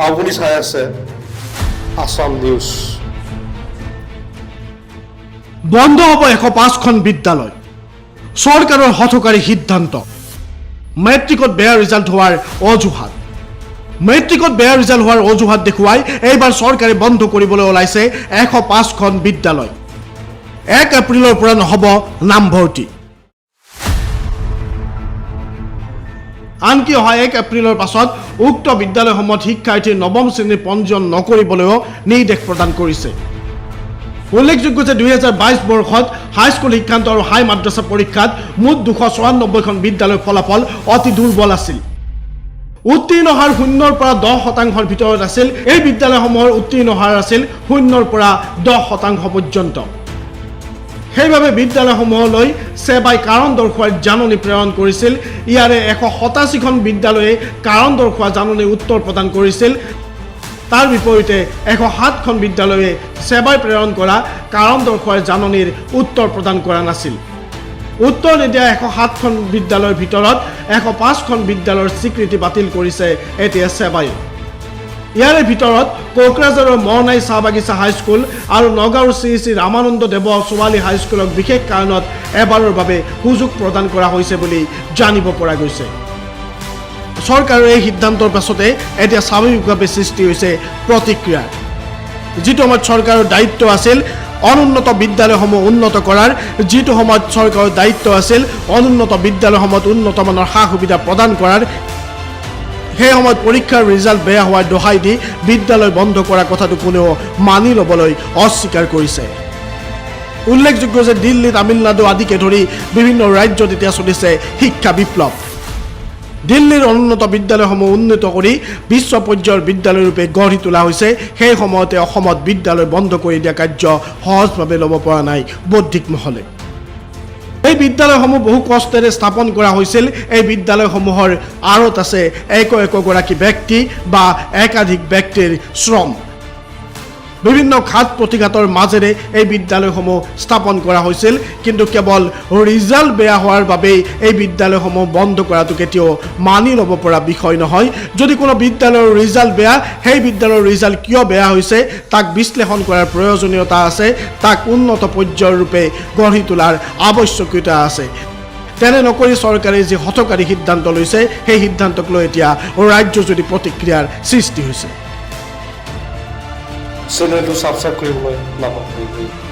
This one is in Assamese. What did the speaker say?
আপুনি চাই আছে আসাম নিউজ। বন্ধ হ'ব 105খন বিদ্যালয়, চৰকাৰৰ হঠকাৰী সিদ্ধান্ত। মেট্ৰিকত বেয়া ৰিজাল্ট হোৱাৰ অজুহাত। মেট্ৰিকত বেয়া ৰিজাল্ট হোৱাৰ অজুহাত দেখুৱাই এইবাৰ চৰকাৰে বন্ধ কৰিবলৈ ওলাইছে 105খন বিদ্যালয়। 1 এপ্ৰিলৰ পৰা নহ'ব নামভৰ্তি। আনকি অহা 1 এপ্ৰিলৰ পাছত উক্ত বিদ্যালয়সমূহত শিক্ষাৰ্থীৰ নৱম শ্ৰেণীৰ পঞ্জীয়ন নকৰিবলৈও নিৰ্দেশ প্ৰদান কৰিছে। উল্লেখযোগ্য যে 2022 বৰ্ষত হাইস্কুল শিক্ষান্ত আৰু হাই মাদ্ৰাছা পৰীক্ষাত মুঠ 294খন বিদ্যালয়ৰ ফলাফল অতি দুৰ্বল আছিল। উত্তীৰ্ণ হাৰ 0ৰ পৰা 10%ৰ ভিতৰত আছিল। এই বিদ্যালয়সমূহৰ উত্তীৰ্ণ হাৰ আছিল 0ৰ পৰা 10% পৰ্যন্ত। সেইবাবে বিদ্যালয়সমূহলৈ সেবাই কাৰণ দৰ্শোৱাৰ জাননী প্ৰেৰণ কৰিছিল। ইয়াৰে 187খন বিদ্যালয়ে কাৰণ দৰ্শোৱা জাননীৰ উত্তৰ প্ৰদান কৰিছিল। তাৰ বিপৰীতে 107খন বিদ্যালয়ে সেবাই প্ৰেৰণ কৰা কাৰণ দৰ্শোৱাৰ জাননীৰ উত্তৰ প্ৰদান কৰা নাছিল। উত্তৰ নিদিয়া 107খন বিদ্যালয়ৰ ভিতৰত 105খন বিদ্যালয়ৰ স্বীকৃতি বাতিল কৰিছে এতিয়া সেবাই। ইয়াৰে ভিতৰত কোকৰাঝাৰৰ মৰনাই চাহ বাগিচা হাইস্কুল আৰু নগাঁৱৰ শ্ৰী ৰামানন্দ দেৱ ছোৱালী হাইস্কুলক বিশেষ কাৰণত এবাৰৰ বাবে সুযোগ প্ৰদান কৰা হৈছে বুলি জানিব পৰা গৈছে। চৰকাৰৰ এই সিদ্ধান্তৰ পাছতে এতিয়া স্বাভাৱিকভাৱে সৃষ্টি হৈছে প্ৰতিক্ৰিয়াৰ। যিটো সময়ত চৰকাৰৰ দায়িত্ব আছিল অনুন্নত বিদ্যালয়সমূহ উন্নত কৰাৰ, যিটো সময়ত চৰকাৰৰ দায়িত্ব আছিল অনুন্নত বিদ্যালয়সমূহত উন্নত মানৰ সা সুবিধা প্ৰদান কৰাৰ, সেই সময়ত পৰীক্ষাৰ ৰিজাল্ট বেয়া হোৱাৰ দোহাই দি বিদ্যালয় বন্ধ কৰা কথাটো কোনেও মানি ল'বলৈ অস্বীকাৰ কৰিছে। উল্লেখযোগ্য যে দিল্লী, তামিলনাডু আদিকে ধৰি বিভিন্ন ৰাজ্যত এতিয়া চলিছে শিক্ষা বিপ্লৱ। দিল্লীৰ অনুন্নত বিদ্যালয়সমূহ উন্নত কৰি বিশ্ব পৰ্যায়ৰ বিদ্যালয়ৰূপে গঢ়ি তোলা হৈছে। সেই সময়তে অসমত বিদ্যালয় বন্ধ কৰি দিয়া কাৰ্য সহজভাৱে ল'ব পৰা নাই বৌদ্ধিক মহলে। এই বিদ্যালয়সমূহ বহু কষ্টেৰে স্থাপন কৰা হৈছিল। এই বিদ্যালয়সমূহৰ আঁৰত আছে একগৰাকী ব্যক্তি বা একাধিক ব্যক্তিৰ শ্ৰম। বিভিন্ন ঘাত প্ৰতিঘাতৰ মাজেৰে এই বিদ্যালয়সমূহ স্থাপন কৰা হৈছিল। কিন্তু কেৱল ৰিজাল্ট বেয়া হোৱাৰ বাবেই এই বিদ্যালয়সমূহ বন্ধ কৰাটো কেতিয়াও মানি ল'ব পৰা বিষয় নহয়। যদি কোনো বিদ্যালয়ৰ ৰিজাল্ট বেয়া, সেই বিদ্যালয়ৰ ৰিজাল্ট কিয় বেয়া হৈছে তাক বিশ্লেষণ কৰাৰ প্ৰয়োজনীয়তা আছে, তাক উন্নত পৰ্যায়ৰ ৰূপে গঢ়ি তোলাৰ আৱশ্যকীয়তা আছে। তেনে নকৰি চৰকাৰে যি হঠকাৰী সিদ্ধান্ত লৈছে, সেই সিদ্ধান্তক লৈ এতিয়া ৰাজ্যজুৰি প্ৰতিক্ৰিয়াৰ সৃষ্টি হৈছে। চেনেলটো ছাবস্ক্ৰাইব কৰিবলৈ নাপাহৰিব।